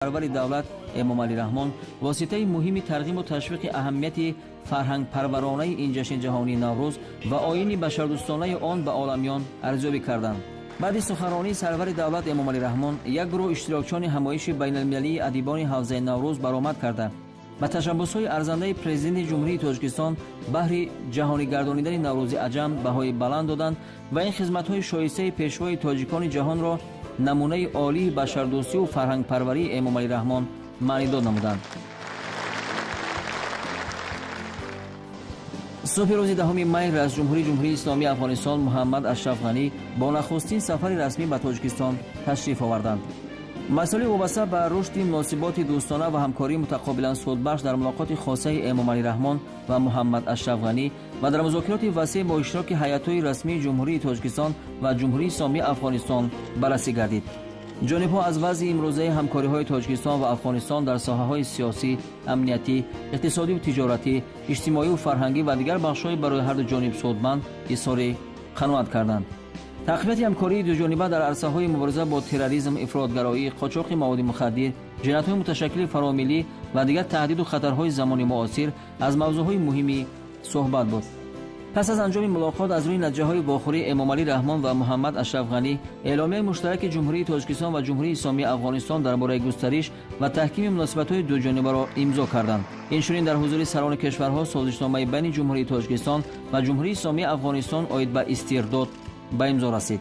پروری دولت امامعلی رحمان واسطه مهمی ترغیب و تشویق اهمیت فرهنگ پرورانه این جشن جهانی نوروز و آیین بشردوستانه آن به عالمیان ارزیابی کردند. بعد سخنرانی سرور دولت امامعلی رحمان یک گروه اشتراکچیان همایش بین المللی ادیبان حوزه نوروز برآمد کرده و تشبس‌های ارزنده پرزیدنت جمهوری تاجیکستان بهر جهانی گردانیدن نوروز عجم بهای بلند دادند و این خدمت‌های شایسته پیشوای تاجیکان جهان را نمونه عالی بشردوستی و فرهنگ پروری امامعلی رحمان معنیداد نمودند. صبح روز 10 می رئیس جمهوری اسلامی افغانستان محمد اشرف غنی با نخستین سفر رسمی به تاجیکستان تشریف آوردند. مسائل وابسته به رشد مناسبات دوستانه و همکاری متقابلا سودبخش در ملاقات خاصه امامعلی رحمان و محمد اشرف غنی و در مذاکرات وسیع با اشتراک هیئت‌های رسمی جمهوری تاجیکستان و جمهوری اسلامی افغانستان بررسی گردید. جانب‌ها از وضع امروزه همکاری‌های تاجیکستان و افغانستان در ساحه‌های سیاسی، امنیتی، اقتصادی و تجارتی، اجتماعی و فرهنگی و دیگر بخش‌های برای هر دو جانب سودمند اظهار قناعت کردند. تقویت همکاری دوجانبه در عرصه‌های مبارزه با تروریسم، افراطگرایی، قاچاق مواد مخدر، جنایت‌های متشکل فراملی و دیگر تهدید و خطرهای زمان معاصر از موضوعهای مهمی صحبت بود. پس از انجام ملاقات از روی نتیجه‌های واخوری امامعلی رحمان و محمد اشرف غنی، اعلامیه مشترک جمهوری تاجیکستان و جمهوری اسلامی افغانستان درباره گسترش و تحکیم مناسبت‌های دوجانبه را امضا کردند. اینچنین در حضور سران کشورها سازشنامه بین جمهوری تاجیکستان و جمهوری اسلامی افغانستان عاید به استرداد به امضا رسید.